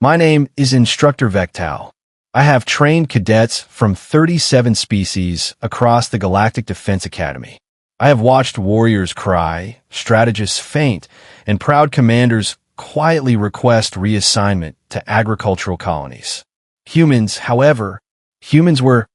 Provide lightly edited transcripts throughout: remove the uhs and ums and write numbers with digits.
My name is Instructor Vectal. I have trained cadets from 37 species across the Galactic Defense Academy. I have watched warriors cry, strategists faint, and proud commanders quietly request reassignment to agricultural colonies. Humans were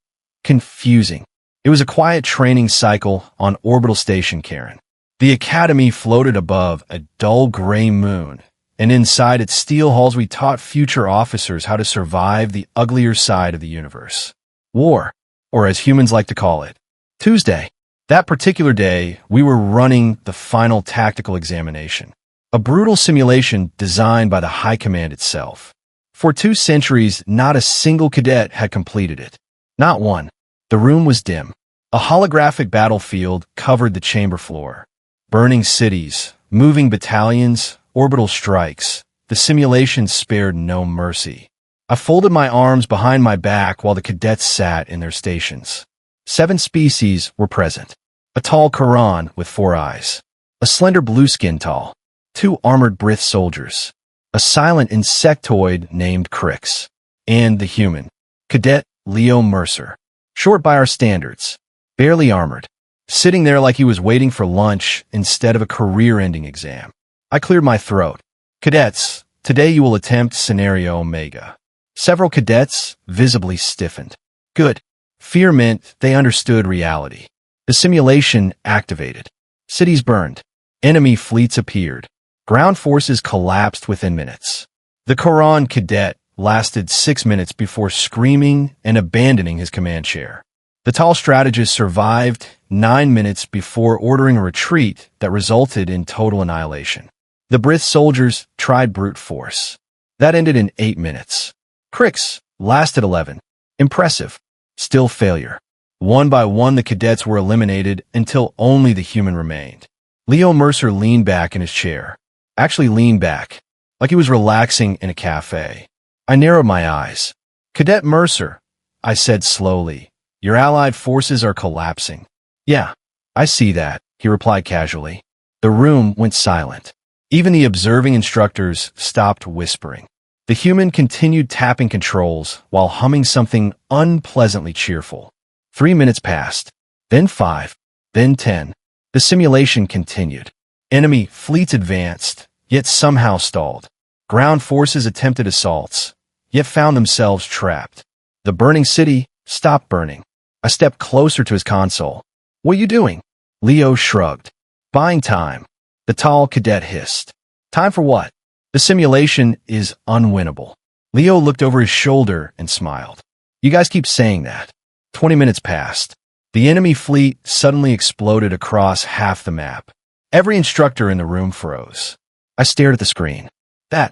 confusing. It was a quiet training cycle on Orbital Station Karen. The Academy floated above a dull gray moon, and inside its steel halls we taught future officers how to survive the uglier side of the universe. War, or as humans like to call it, Tuesday. That particular day, we were running the final tactical examination, a brutal simulation designed by the High Command itself. For 2 centuries, not a single cadet had completed it. Not one. The room was dim. A holographic battlefield covered the chamber floor. Burning cities, moving battalions, orbital strikes. The simulation spared no mercy. I folded my arms behind my back while the cadets sat in their stations. 7 species were present. A tall Quran with 4 eyes. A slender blue-skinned tall. 2 armored Brith soldiers. A silent insectoid named Crix. And the human, Cadet Leo Mercer. Short by our standards. Barely armored. Sitting there like he was waiting for lunch instead of a career-ending exam. I cleared my throat. Cadets, today you will attempt Scenario Omega. Several cadets visibly stiffened. Good. Fear meant they understood reality. The simulation activated. Cities burned. Enemy fleets appeared. Ground forces collapsed within minutes. The Quran cadet lasted 6 minutes before screaming and abandoning his command chair. The tall strategist survived 9 minutes before ordering a retreat that resulted in total annihilation. The Brith soldiers tried brute force. That ended in 8 minutes. Crix lasted 11. Impressive. Still failure. One by one, the cadets were eliminated until only the human remained. Leo Mercer leaned back in his chair. Actually leaned back, like he was relaxing in a cafe. I narrowed my eyes. Cadet Mercer, I said slowly, your allied forces are collapsing. Yeah, I see that, he replied casually. The room went silent. Even the observing instructors stopped whispering. The human continued tapping controls while humming something unpleasantly cheerful. 3 minutes passed, then 5, then 10. The simulation continued. Enemy fleets advanced, yet somehow stalled. Ground forces attempted assaults, yet found themselves trapped. The burning city stopped burning. I stepped closer to his console. What are you doing? Leo shrugged. Buying time. The tall cadet hissed. Time for what? The simulation is unwinnable. Leo looked over his shoulder and smiled. You guys keep saying that. 20 minutes passed. The enemy fleet suddenly exploded across half the map. Every instructor in the room froze. I stared at the screen. That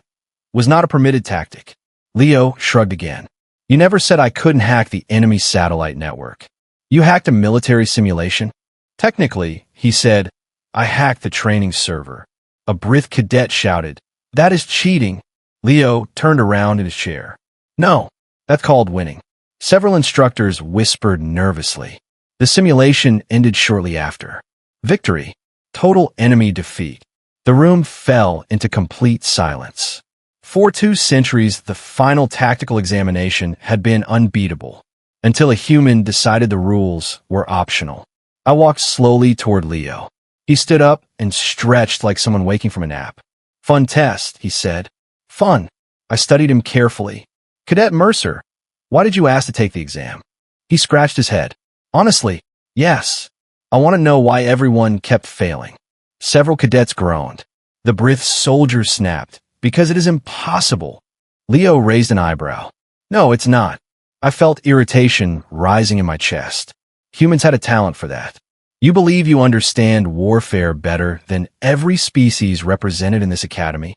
was not a permitted tactic. Leo shrugged again. You never said I couldn't hack the enemy satellite network. You hacked a military simulation? Technically, he said, I hacked the training server. A Brith cadet shouted, that is cheating. Leo turned around in his chair. No, that's called winning. Several instructors whispered nervously. The simulation ended shortly after. Victory. Total enemy defeat. The room fell into complete silence. For 2 centuries, the final tactical examination had been unbeatable, until a human decided the rules were optional. I walked slowly toward Leo. He stood up and stretched like someone waking from a nap. Fun test, he said. Fun. I studied him carefully. Cadet Mercer, why did you ask to take the exam? He scratched his head. Honestly, yes. I want to know why everyone kept failing. Several cadets groaned. The Brith soldiers snapped. Because it is impossible. Leo raised an eyebrow. No, it's not. I felt irritation rising in my chest. Humans had a talent for that. You believe you understand warfare better than every species represented in this academy?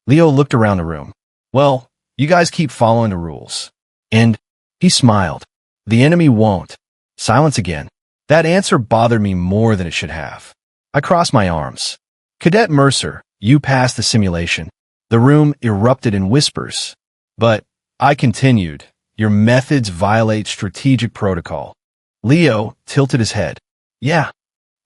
Leo looked around the room. Well, you guys keep following the rules. And he smiled. The enemy won't. Silence again. That answer bothered me more than it should have. I crossed my arms. Cadet Mercer, you passed the simulation. The room erupted in whispers. But, I continued, your methods violate strategic protocol. Leo tilted his head. Yeah.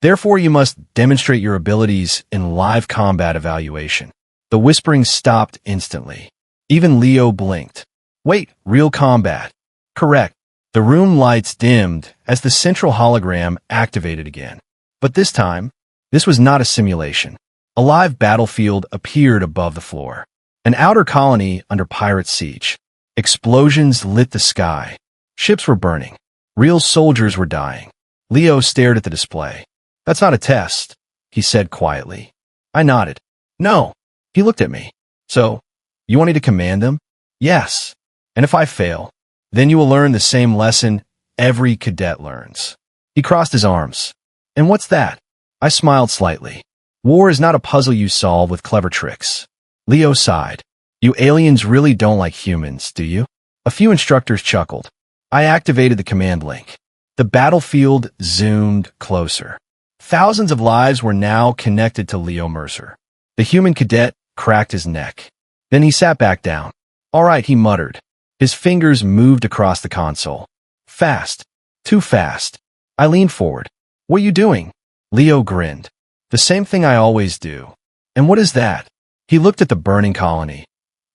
Therefore, you must demonstrate your abilities in live combat evaluation. The whispering stopped instantly. Even Leo blinked. Wait, real combat. Correct. The room lights dimmed as the central hologram activated again. But this time, this was not a simulation. A live battlefield appeared above the floor. An outer colony under pirate siege. Explosions lit the sky. Ships were burning. Real soldiers were dying. Leo stared at the display. That's not a test, he said quietly. I nodded. No. He looked at me. So, you want me to command them? Yes. And if I fail, then you will learn the same lesson every cadet learns. He crossed his arms. And what's that? I smiled slightly. War is not a puzzle you solve with clever tricks. Leo sighed. You aliens really don't like humans, do you? A few instructors chuckled. I activated the command link. The battlefield zoomed closer. Thousands of lives were now connected to Leo Mercer. The human cadet cracked his neck. Then he sat back down. All right, he muttered. His fingers moved across the console. Fast. Too fast. I leaned forward. What are you doing? Leo grinned. The same thing I always do. And what is that? He looked at the burning colony,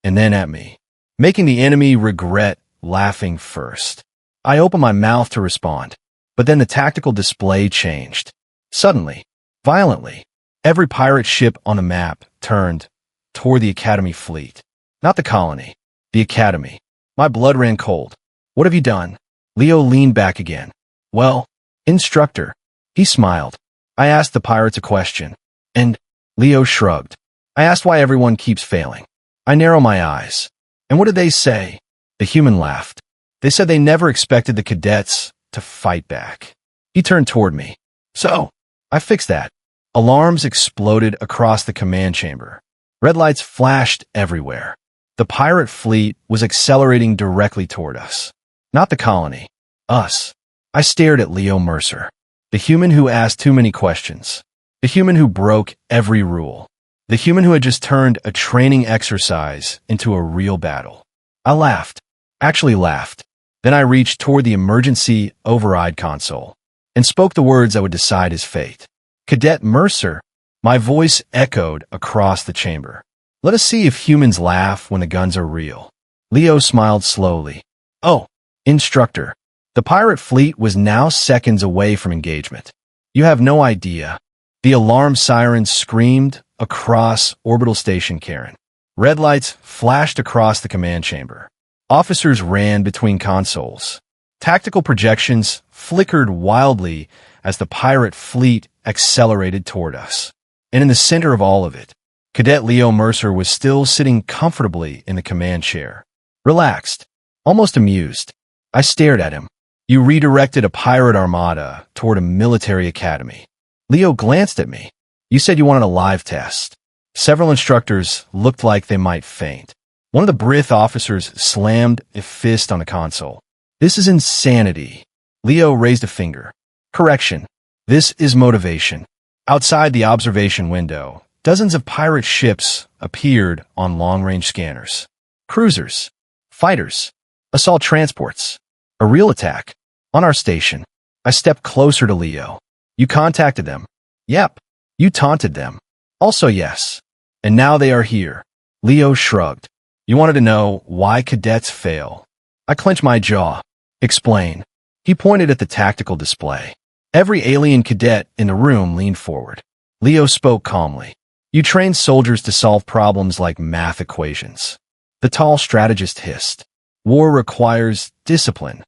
and then at me, making the enemy regret laughing first. I opened my mouth to respond, but then the tactical display changed. Suddenly, violently, every pirate ship on the map turned toward the Academy fleet. Not the colony, the Academy. My blood ran cold. What have you done? Leo leaned back again. Well, Instructor. He smiled. I asked the pirates a question, and Leo shrugged. I asked why everyone keeps failing. I narrow my eyes. And what did they say? The human laughed. They said they never expected the cadets to fight back. He turned toward me. So, I fixed that. Alarms exploded across the command chamber. Red lights flashed everywhere. The pirate fleet was accelerating directly toward us. Not the colony. Us. I stared at Leo Mercer. The human who asked too many questions. The human who broke every rule. The human who had just turned a training exercise into a real battle. I laughed. Actually laughed. Then I reached toward the emergency override console and spoke the words that would decide his fate. Cadet Mercer. My voice echoed across the chamber. Let us see if humans laugh when the guns are real. Leo smiled slowly. Oh, Instructor. The pirate fleet was now seconds away from engagement. You have no idea. The alarm sirens screamed across Orbital Station Karen. Red lights flashed across the command chamber. Officers ran between consoles. Tactical projections flickered wildly as the pirate fleet accelerated toward us. And in the center of all of it, Cadet Leo Mercer was still sitting comfortably in the command chair. Relaxed, almost amused. I stared at him. You redirected a pirate armada toward a military academy. Leo glanced at me. You said you wanted a live test. Several instructors looked like they might faint. One of the Brith officers slammed a fist on the console. This is insanity. Leo raised a finger. Correction. This is motivation. Outside the observation window, dozens of pirate ships appeared on long-range scanners. Cruisers, fighters, assault transports. A real attack. On our station. I stepped closer to Leo. You contacted them. Yep. You taunted them. Also yes. And now they are here. Leo shrugged. You wanted to know why cadets fail. I clenched my jaw. Explain. He pointed at the tactical display. Every alien cadet in the room leaned forward. Leo spoke calmly. You train soldiers to solve problems like math equations. The tall strategist hissed. War requires discipline.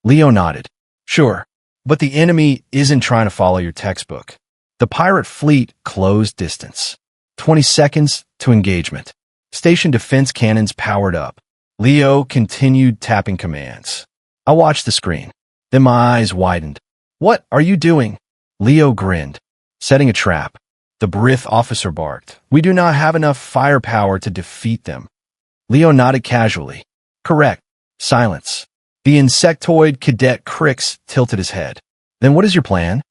Leo nodded. Sure, but the enemy isn't trying to follow your textbook. The pirate fleet closed distance. 20 seconds to engagement. Station defense cannons powered up. Leo continued tapping commands. I watched the screen. Then my eyes widened. What are you doing? Leo grinned. Setting a trap. The Brith officer barked. We do not have enough firepower to defeat them. Leo nodded casually. Correct. Silence. The insectoid cadet Crix tilted his head. Then what is your plan?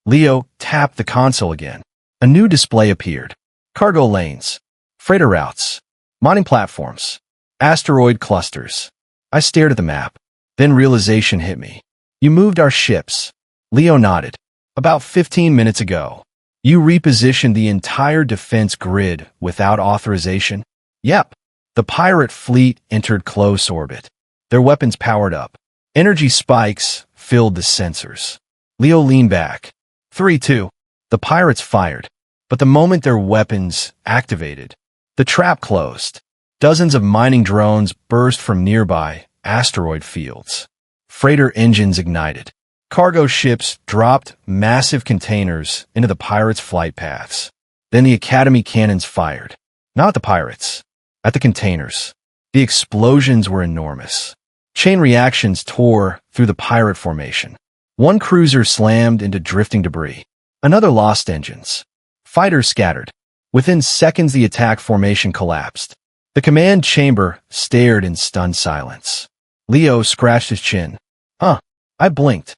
Leo tapped the console again. A new display appeared. Cargo lanes. Freighter routes. Mining platforms. Asteroid clusters. I stared at the map. Then realization hit me. You moved our ships. Leo nodded. About 15 minutes ago. You repositioned the entire defense grid without authorization? Yep. The pirate fleet entered close orbit. Their weapons powered up. Energy spikes filled the sensors. Leo leaned back. 3, 2. The pirates fired. But the moment their weapons activated, the trap closed. Dozens of mining drones burst from nearby asteroid fields. Freighter engines ignited. Cargo ships dropped massive containers into the pirates' flight paths. Then the Academy cannons fired. Not at the pirates, at the containers. The explosions were enormous. Chain reactions tore through the pirate formation. One cruiser slammed into drifting debris. Another lost engines. Fighters scattered. Within seconds, the attack formation collapsed. The command chamber stared in stunned silence. Leo scratched his chin. I blinked.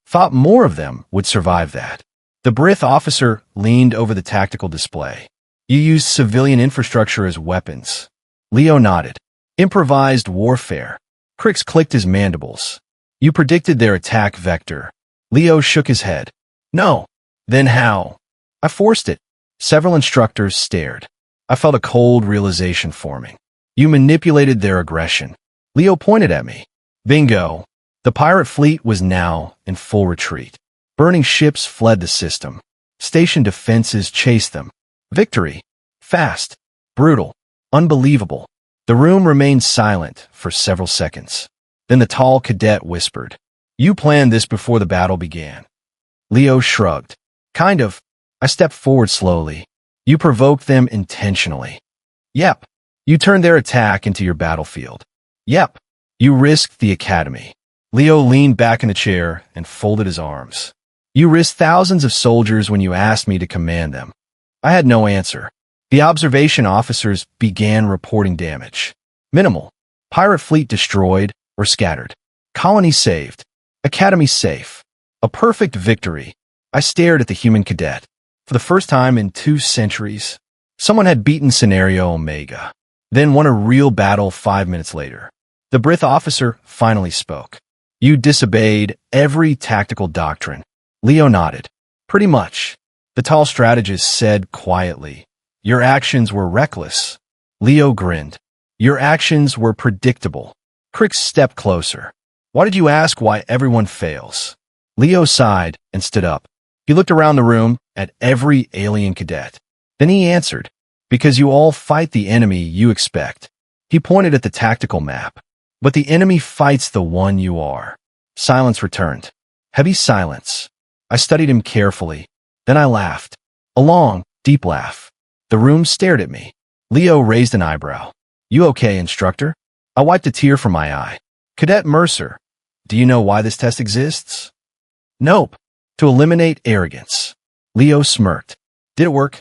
Thought more of them would survive that. The Brith officer leaned over the tactical display. You used civilian infrastructure as weapons. Leo nodded. Improvised warfare. Crix clicked his mandibles. You predicted their attack vector. Leo shook his head. No. Then how? I forced it. Several instructors stared. I felt a cold realization forming. You manipulated their aggression. Leo pointed at me. Bingo. The pirate fleet was now in full retreat. Burning ships fled the system. Station defenses chased them. Victory. Fast. Brutal. Unbelievable. The room remained silent for several seconds. Then the tall cadet whispered, You planned this before the battle began. Leo shrugged. Kind of. I stepped forward slowly. You provoked them intentionally. Yep. You turned their attack into your battlefield. Yep. You risked the Academy. Leo leaned back in the chair and folded his arms. You risked thousands of soldiers when you asked me to command them. I had no answer. The observation officers began reporting damage. Minimal. Pirate fleet destroyed or scattered. Colony saved. Academy safe. A perfect victory. I stared at the human cadet. For the first time in 2 centuries, someone had beaten Scenario Omega, then won a real battle 5 minutes later. The Brith officer finally spoke. You disobeyed every tactical doctrine. Leo nodded. Pretty much. The tall strategist said quietly, Your actions were reckless. Leo grinned. Your actions were predictable. Crix stepped closer. Why did you ask why everyone fails? Leo sighed and stood up. He looked around the room at every alien cadet. Then he answered, Because you all fight the enemy you expect. He pointed at the tactical map. But the enemy fights the one you are. Silence returned. Heavy silence. I studied him carefully. Then I laughed. A long, deep laugh. The room stared at me. Leo raised an eyebrow. You okay, instructor? I wiped a tear from my eye. Cadet Mercer, do you know why this test exists? Nope. To eliminate arrogance. Leo smirked. Did it work?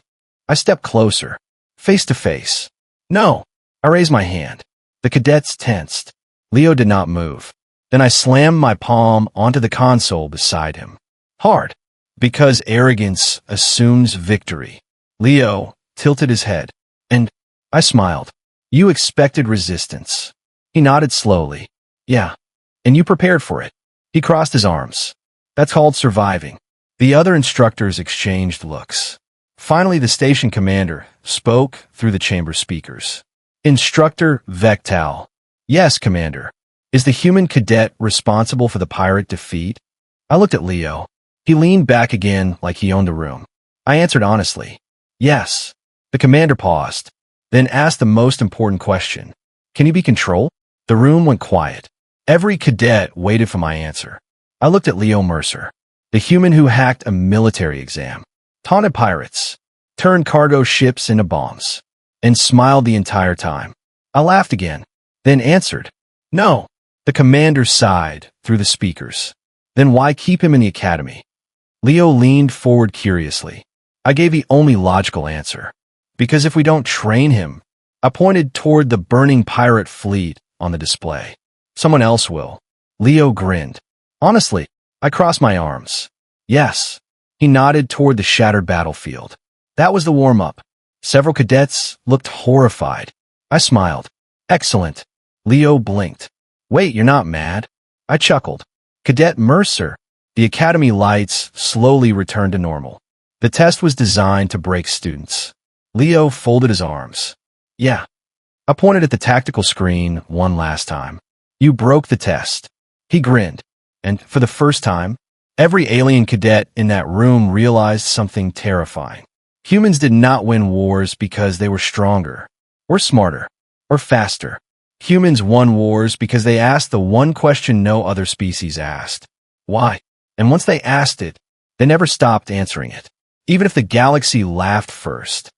I stepped closer. Face to face. No. I raised my hand. The cadets tensed. Leo did not move. Then I slammed my palm onto the console beside him. Hard. Because arrogance assumes victory. Leo tilted his head. And I smiled. You expected resistance. He nodded slowly. Yeah. And you prepared for it. He crossed his arms. That's called surviving. The other instructors exchanged looks. Finally, the station commander spoke through the chamber speakers. Instructor Vectal. Yes, Commander. Is the human cadet responsible for the pirate defeat? I looked at Leo. He leaned back again like he owned the room. I answered honestly. Yes. The commander paused, then asked the most important question. Can he be controlled? The room went quiet. Every cadet waited for my answer. I looked at Leo Mercer, the human who hacked a military exam, taunted pirates, turned cargo ships into bombs, and smiled the entire time. I laughed again, then answered, No. The commander sighed through the speakers. Then why keep him in the academy? Leo leaned forward curiously. I gave the only logical answer. Because if we don't train him, I pointed toward the burning pirate fleet on the display. Someone else will. Leo grinned. Honestly, I crossed my arms. Yes. He nodded toward the shattered battlefield. That was the warm-up. Several cadets looked horrified. I smiled. Excellent. Leo blinked. Wait, you're not mad? I chuckled. Cadet Mercer. The academy lights slowly returned to normal. The test was designed to break students. Leo folded his arms. Yeah. I pointed at the tactical screen one last time. You broke the test. He grinned. And for the first time, every alien cadet in that room realized something terrifying. Humans did not win wars because they were stronger, or smarter, or faster. Humans won wars because they asked the one question no other species asked. Why? And once they asked it, they never stopped answering it. Even if the galaxy laughed first.